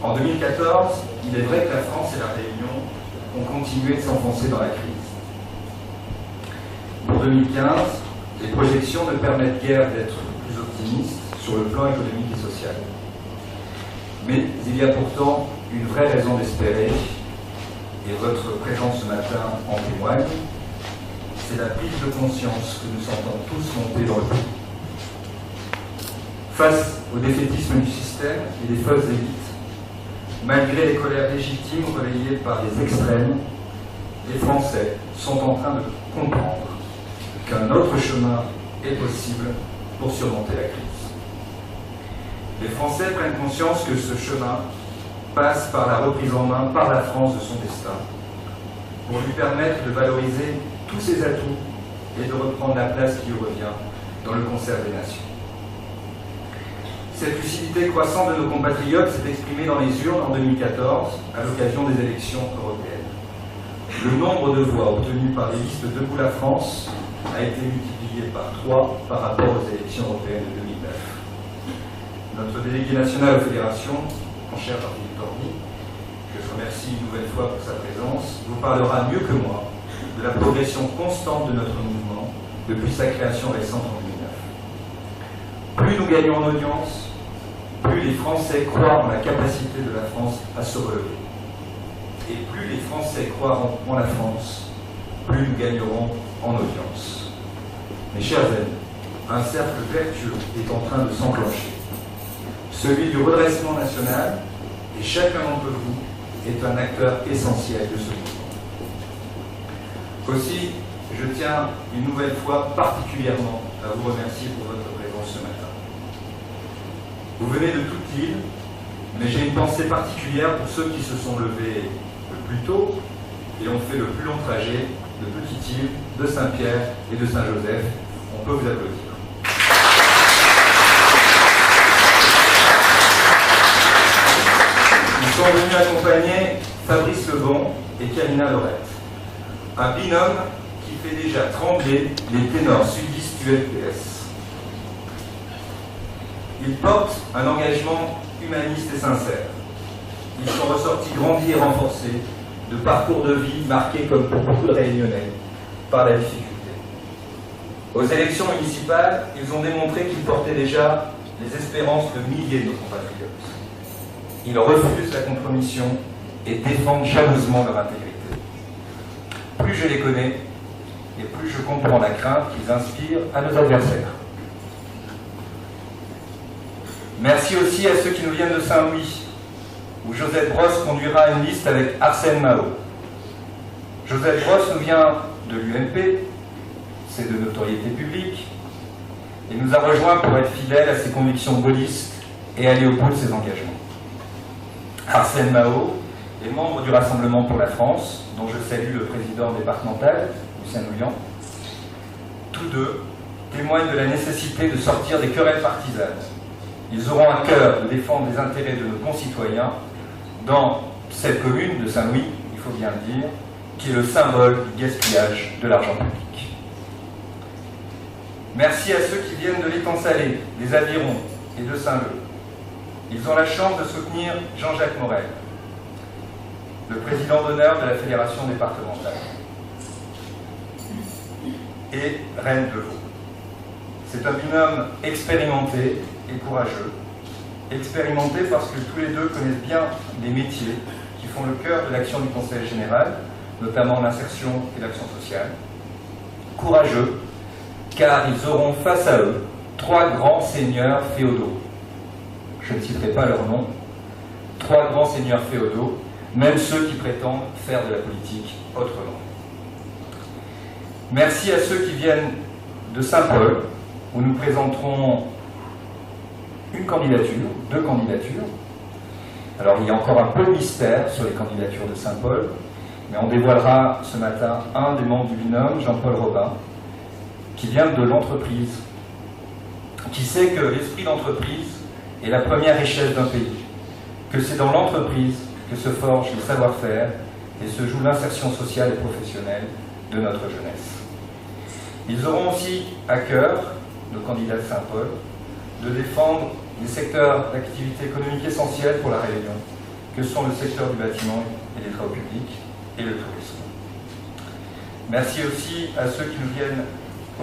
En 2014, il est vrai que la France et la Réunion ont continué de s'enfoncer dans la crise. Pour 2015, les projections ne permettent guère d'être plus optimistes sur le plan économique et social. Mais il y a pourtant une vraie raison d'espérer, et votre présence ce matin en témoigne, c'est la prise de conscience que nous sentons tous monter dans le pays. Face au défaitisme du système et des fausses élites, malgré les colères légitimes relayées par les extrêmes, les Français sont en train de comprendre qu'un autre chemin est possible pour surmonter la crise. Les Français prennent conscience que ce chemin passe par la reprise en main par la France de son destin, pour lui permettre de valoriser tous ses atouts et de reprendre la place qui lui revient dans le concert des nations. Cette lucidité croissante de nos compatriotes s'est exprimée dans les urnes en 2014 à l'occasion des élections européennes. Le nombre de voix obtenues par les listes Debout la France a été multiplié par 3 par rapport aux élections européennes de 2009. Notre délégué national aux fédérations, mon cher Jean-Philippe Torny, que je remercie une nouvelle fois pour sa présence, vous parlera mieux que moi de la progression constante de notre mouvement depuis sa création récente en 2009. Plus nous gagnons en audience, plus les Français croient en la capacité de la France à se relever. Et plus les Français croiront en la France, plus nous gagnerons en audience. Mes chers amis, un cercle vertueux est en train de s'enclencher. Celui du redressement national, et chacun d'entre vous est un acteur essentiel de ce mouvement. Aussi, je tiens une nouvelle fois particulièrement à vous remercier pour votre présence ce matin. Vous venez de toute l'île, mais j'ai une pensée particulière pour ceux qui se sont levés le plus tôt et ont fait le plus long trajet de Petite-Île, de Saint-Pierre et de Saint-Joseph. On peut vous applaudir. Ils sont venus accompagner Fabrice Lebon et Kalina Lorette, un binôme qui fait déjà trembler les ténors sudistes du LPS. Ils portent un engagement humaniste et sincère. Ils sont ressortis grandis et renforcés de parcours de vie marqués, comme pour beaucoup de Réunionnais, par la difficulté. Aux élections municipales, ils ont démontré qu'ils portaient déjà les espérances de milliers de nos compatriotes. Ils refusent la compromission et défendent jalousement leur intégrité. Plus je les connais, et plus je comprends la crainte qu'ils inspirent à nos adversaires. Merci aussi à ceux qui nous viennent de Saint-Louis, où Josette Brosse conduira une liste avec Arsène Mao. Josette Brosse nous vient de l'UMP, c'est de notoriété publique, et nous a rejoints pour être fidèle à ses convictions gaullistes et aller au bout de ses engagements. Arsène Mao est membre du Rassemblement pour la France, dont je salue le président départemental, Lucien Nouillan. Tous deux témoignent de la nécessité de sortir des querelles partisanes. Ils auront à cœur de défendre les intérêts de nos concitoyens dans cette commune de Saint-Louis, il faut bien le dire, qui est le symbole du gaspillage de l'argent public. Merci à ceux qui viennent de l'étang Salé, des Avirons et de Saint-Leu. Ils ont la chance de soutenir Jean-Jacques Morel, le président d'honneur de la Fédération départementale, et Reine de Vaud. C'est un binôme expérimenté et courageux. Expérimenté parce que tous les deux connaissent bien les métiers qui font le cœur de l'action du Conseil général, notamment l'insertion et l'action sociale. Courageux, car ils auront face à eux 3 grands seigneurs féodaux. Je ne citerai pas leur nom. 3 grands seigneurs féodaux, même ceux qui prétendent faire de la politique autrement. Merci à ceux qui viennent de Saint-Paul, où nous présenterons une candidature, 2 candidatures. Alors il y a encore un peu de mystère sur les candidatures de Saint-Paul, mais on dévoilera ce matin un des membres du binôme, Jean-Paul Robin, qui vient de l'entreprise, qui sait que l'esprit d'entreprise est la première richesse d'un pays, que c'est dans l'entreprise que se forge le savoir-faire et se joue l'insertion sociale et professionnelle de notre jeunesse. Ils auront aussi à cœur, nos candidats de Saint-Paul, de défendre des secteurs d'activité économique essentiels pour la Réunion, que sont le secteur du bâtiment et des travaux publics et le tourisme. Merci aussi à ceux qui nous viennent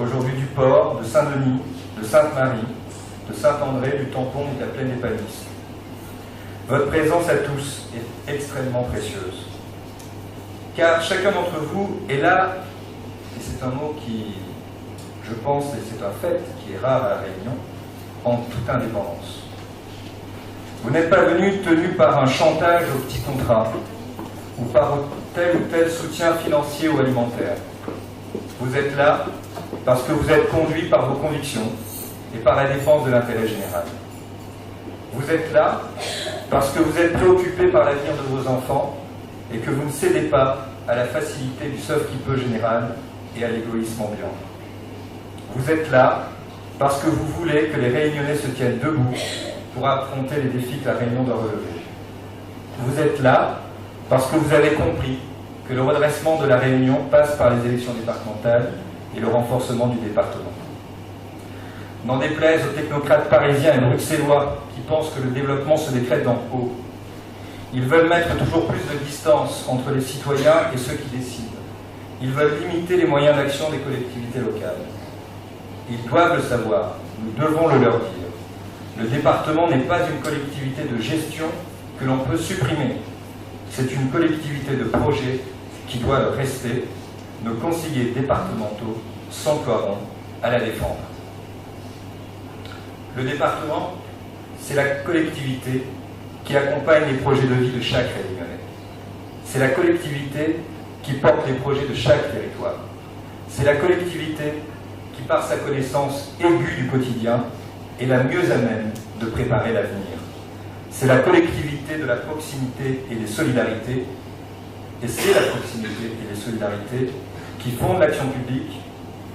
aujourd'hui du port, de Saint-Denis, de Sainte-Marie, de Saint-André, du Tampon et de la Plaine des Palmistes. Votre présence à tous est extrêmement précieuse. Car chacun d'entre vous est là, et c'est un mot qui, je pense, et c'est un fait qui est rare à La Réunion, en toute indépendance. Vous n'êtes pas venus tenus par un chantage au petit contrat, ou par tel ou tel soutien financier ou alimentaire. Vous êtes là parce que vous êtes conduits par vos convictions et par la défense de l'intérêt général. Vous êtes là parce que vous êtes préoccupés par l'avenir de vos enfants et que vous ne cédez pas à la facilité du sauf-qui-peut général et à l'égoïsme ambiant. Vous êtes là parce que vous voulez que les Réunionnais se tiennent debout pour affronter les défis que la Réunion doit relever. Vous êtes là parce que vous avez compris que le redressement de la Réunion passe par les élections départementales et le renforcement du département. N'en déplaise aux technocrates parisiens et bruxellois qui pensent que le développement se décrète d'en haut. Ils veulent mettre toujours plus de distance entre les citoyens et ceux qui décident. Ils veulent limiter les moyens d'action des collectivités locales. Ils doivent le savoir, nous devons le leur dire. Le département n'est pas une collectivité de gestion que l'on peut supprimer. C'est une collectivité de projet qui doit le rester. Nos conseillers départementaux s'emploieront à la défendre. Le département, c'est la collectivité qui accompagne les projets de vie de chaque Réunionnais. C'est la collectivité qui porte les projets de chaque territoire. C'est la collectivité qui, par sa connaissance aiguë du quotidien, est la mieux à même de préparer l'avenir. C'est la collectivité de la proximité et des solidarités, et c'est la proximité et les solidarités qui fondent l'action publique,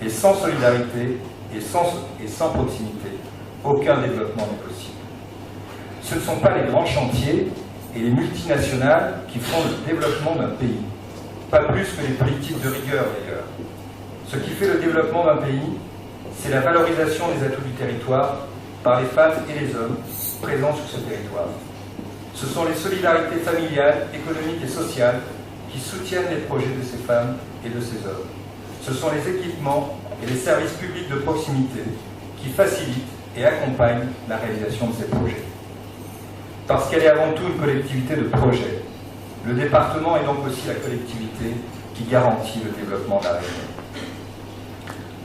et sans solidarité et sans proximité, aucun développement n'est possible. Ce ne sont pas les grands chantiers et les multinationales qui font le développement d'un pays, pas plus que les politiques de rigueur d'ailleurs. Ce qui fait le développement d'un pays, c'est la valorisation des atouts du territoire par les femmes et les hommes présents sur ce territoire. Ce sont les solidarités familiales, économiques et sociales qui soutiennent les projets de ces femmes et de ces hommes. Ce sont les équipements et les services publics de proximité qui facilitent et accompagnent la réalisation de ces projets. Parce qu'elle est avant tout une collectivité de projet, le département est donc aussi la collectivité qui garantit le développement de la Réunion.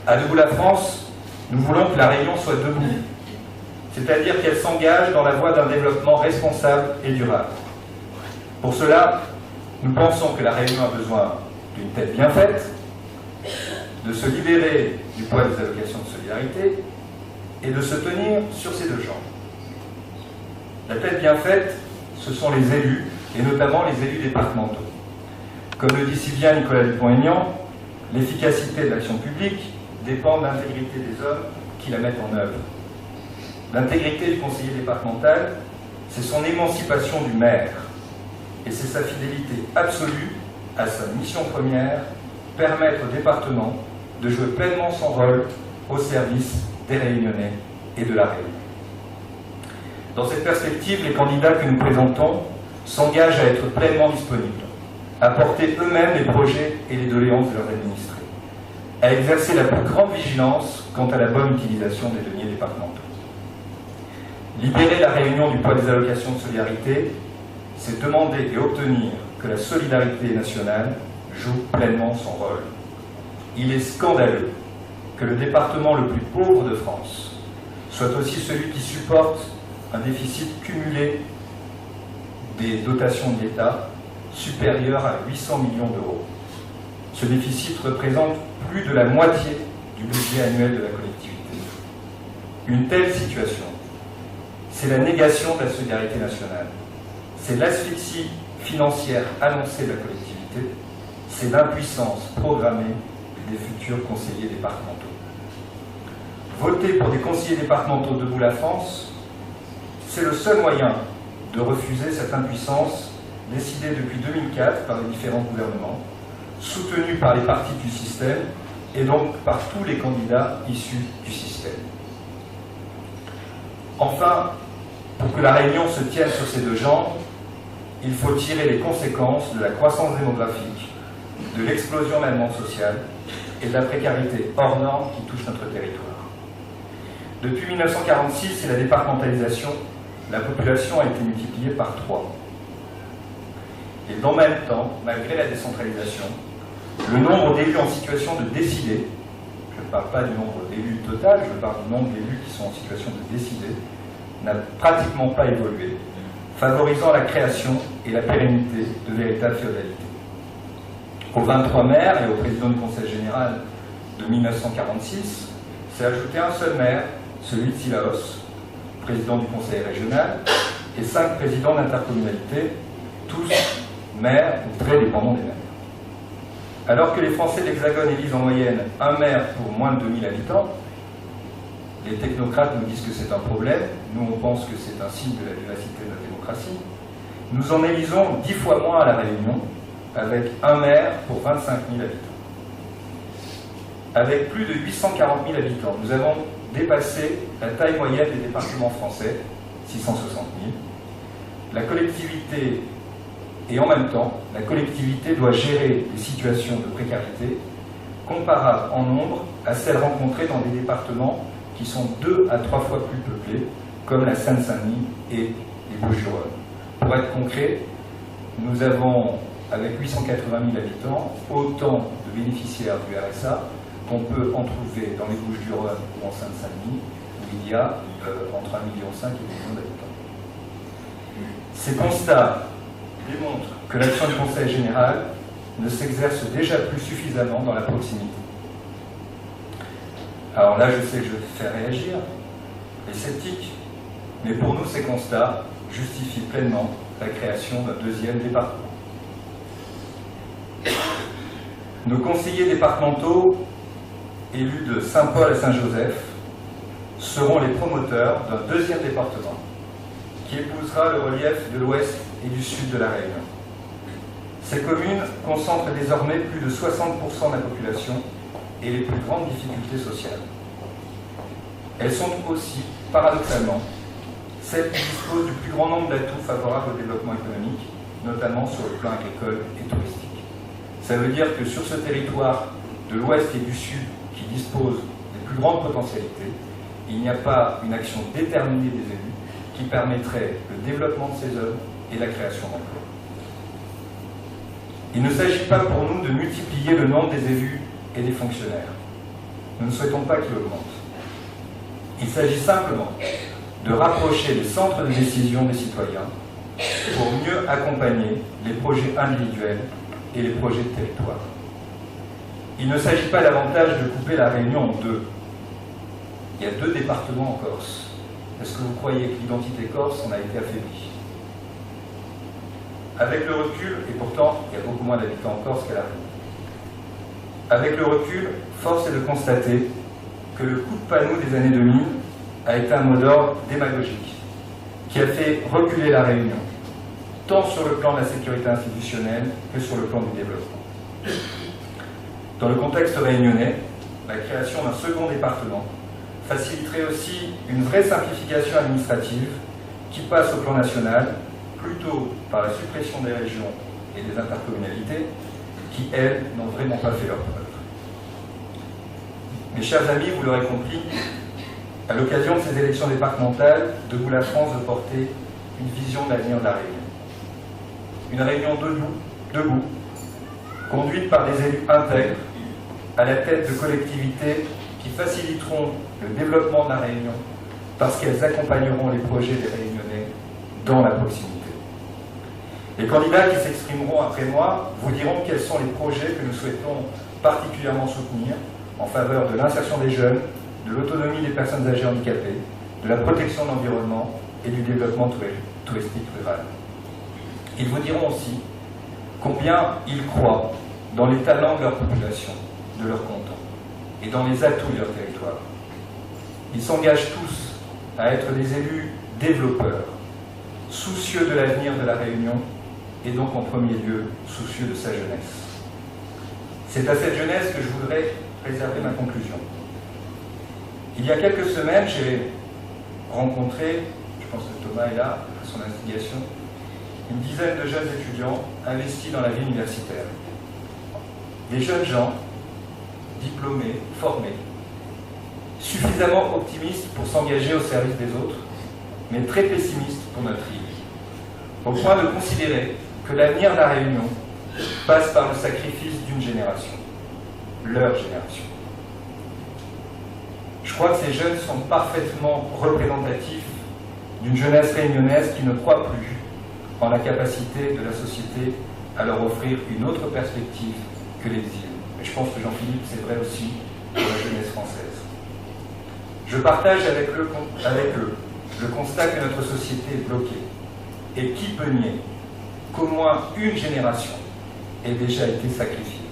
À Debout la France, nous voulons que la Réunion soit debout, c'est-à-dire qu'elle s'engage dans la voie d'un développement responsable et durable. Pour cela, nous pensons que la Réunion a besoin d'une tête bien faite, de se libérer du poids des allocations de solidarité et de se tenir sur ces deux jambes. La tête bien faite, ce sont les élus, et notamment les élus départementaux. Comme le dit si bien Nicolas Dupont-Aignan, l'efficacité de l'action publique dépend de l'intégrité des hommes qui la mettent en œuvre. L'intégrité du conseiller départemental, c'est son émancipation du maire, et c'est sa fidélité absolue à sa mission première, permettre au département de jouer pleinement son rôle au service des Réunionnais et de la Réunion. Dans cette perspective, les candidats que nous présentons s'engagent à être pleinement disponibles, à porter eux-mêmes les projets et les doléances de leurs administrés, à exercer la plus grande vigilance quant à la bonne utilisation des deniers départementaux. Libérer la Réunion du poids des allocations de solidarité, c'est demander et obtenir que la solidarité nationale joue pleinement son rôle. Il est scandaleux que le département le plus pauvre de France soit aussi celui qui supporte un déficit cumulé des dotations de l'État supérieur à 800 millions d'euros. Ce déficit représente plus de la moitié du budget annuel de la collectivité. Une telle situation, c'est la négation de la solidarité nationale. C'est l'asphyxie financière annoncée de la collectivité. C'est l'impuissance programmée des futurs conseillers départementaux. Voter pour des conseillers départementaux Debout la France, c'est le seul moyen de refuser cette impuissance décidée depuis 2004 par les différents gouvernements, soutenue par les partis du système et donc par tous les candidats issus du système. Enfin, Pour que la Réunion se tienne sur ses deux jambes, il faut tirer les conséquences de la croissance démographique, de l'explosion de la demande sociale et de la précarité hors norme qui touche notre territoire. Depuis 1946 et la départementalisation, la population a été multipliée par 3. Et dans le même temps, malgré la décentralisation, le nombre d'élus en situation de décider, je ne parle pas du nombre d'élus total, je parle du nombre d'élus qui sont en situation de décider, n'a pratiquement pas évolué, favorisant la création et la pérennité de véritables féodalités. Aux 23 maires et au président du Conseil général de 1946, s'est ajouté un seul maire, celui de Cilaos, président du Conseil régional, et 5 présidents d'intercommunalité, tous maires ou très dépendants des maires. Alors que les Français de l'Hexagone élisent en moyenne un maire pour moins de 2000 habitants, les technocrates nous disent que c'est un problème, nous on pense que c'est un signe de la vivacité de la démocratie. Nous en élisons 10 fois moins à La Réunion, avec un maire pour 25 000 habitants. Avec plus de 840 000 habitants, nous avons dépassé la taille moyenne des départements français, 660 000. La collectivité, et en même temps, la collectivité doit gérer des situations de précarité comparables en nombre à celles rencontrées dans des départements qui sont 2 à 3 fois plus peuplés, comme la Seine-Saint-Denis et les Bouches-du-Rhône. Pour être concret, nous avons, avec 880 000 habitants, autant de bénéficiaires du RSA qu'on peut en trouver dans les Bouches-du-Rhône ou en Seine-Saint-Denis, où il y a entre 1,5 million et 2 millions d'habitants. Ces constats démontrent que l'action du Conseil général ne s'exerce déjà plus suffisamment dans la proximité. Alors là, je sais que je vais faire réagir les sceptiques, mais pour nous, ces constats justifient pleinement la création d'un 2e département. Nos conseillers départementaux, élus de Saint-Paul et Saint-Joseph, seront les promoteurs d'un 2e département qui épousera le relief de l'ouest et du sud de la Réunion. Ces communes concentrent désormais plus de 60% de la population et les plus grandes difficultés sociales. Elles sont aussi, paradoxalement, celles qui disposent du plus grand nombre d'atouts favorables au développement économique, notamment sur le plan agricole et touristique. Ça veut dire que sur ce territoire de l'ouest et du sud qui dispose des plus grandes potentialités, il n'y a pas une action déterminée des élus qui permettrait le développement de ces zones et la création d'emplois. Il ne s'agit pas pour nous de multiplier le nombre des élus et des fonctionnaires. Nous ne souhaitons pas qu'il augmente. Il s'agit simplement de rapprocher les centres de décision des citoyens pour mieux accompagner les projets individuels et les projets de territoire. Il ne s'agit pas davantage de couper la Réunion en 2. Il y a 2 départements en Corse. Est-ce que vous croyez que l'identité corse en a été affaiblie? Avec le recul, et pourtant il y a beaucoup moins d'habitants en Corse qu'à la Réunion, avec le recul, force est de constater que le coup de panou des années 2000 a été un mot d'ordre démagogique qui a fait reculer la Réunion, tant sur le plan de la sécurité institutionnelle que sur le plan du développement. Dans le contexte réunionnais, la création d'un 2e département faciliterait aussi une vraie simplification administrative qui passe au plan national plutôt par la suppression des régions et des intercommunalités qui, elles, n'ont vraiment pas fait leur preuve. Mes chers amis, vous l'aurez compris, à l'occasion de ces élections départementales, Debout la France veut porter une vision de l'avenir de la Réunion. Une Réunion debout, conduite par des élus intègres, à la tête de collectivités qui faciliteront le développement de la Réunion parce qu'elles accompagneront les projets des Réunionnais dans la proximité. Les candidats qui s'exprimeront après moi vous diront quels sont les projets que nous souhaitons particulièrement soutenir en faveur de l'insertion des jeunes, de l'autonomie des personnes âgées handicapées, de la protection de l'environnement et du développement touristique rural. Ils vous diront aussi combien ils croient dans les talents de leur population, de leurs cantons, et dans les atouts de leur territoire. Ils s'engagent tous à être des élus développeurs, soucieux de l'avenir de la Réunion, et donc en premier lieu soucieux de sa jeunesse. C'est à cette jeunesse que je voudrais réserver ma conclusion. Il y a quelques semaines, j'ai rencontré, je je pense que Thomas est là, à son instigation, une dizaine de jeunes étudiants investis dans la vie universitaire. Des jeunes gens, diplômés, formés, suffisamment optimistes pour s'engager au service des autres, mais très pessimistes pour notre île, au point de considérer que l'avenir de la Réunion passe par le sacrifice d'une génération, leur génération. Je crois que ces jeunes sont parfaitement représentatifs d'une jeunesse réunionnaise qui ne croit plus en la capacité de la société à leur offrir une autre perspective que l'exil. Et je pense que Jean-Philippe, c'est vrai aussi pour la jeunesse française. Je partage avec eux le constat que notre société est bloquée. Et qui peut nier qu'au moins une génération ait déjà été sacrifiée.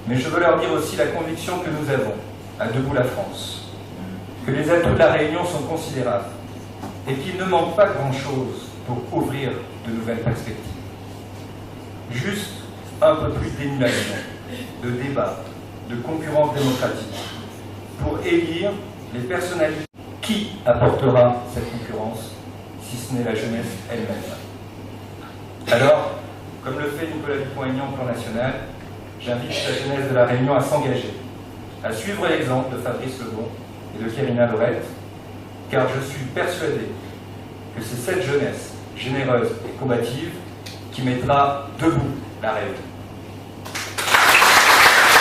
Mais je veux leur dire aussi la conviction que nous avons à Debout la France, que les atouts de la Réunion sont considérables et qu'il ne manque pas grand-chose pour ouvrir de nouvelles perspectives. Juste un peu plus d'émulation, de débat, de concurrence démocratique, pour élire les personnalités. Qui apportera cette concurrence, si ce n'est la jeunesse elle-même? Alors, comme le fait Nicolas Dupont-Aignan au plan national, j'invite la jeunesse de la Réunion à s'engager, à suivre l'exemple de Fabrice Lebon et de Kérina Lorette, car je suis persuadé que c'est cette jeunesse généreuse et combative qui mettra debout la Réunion.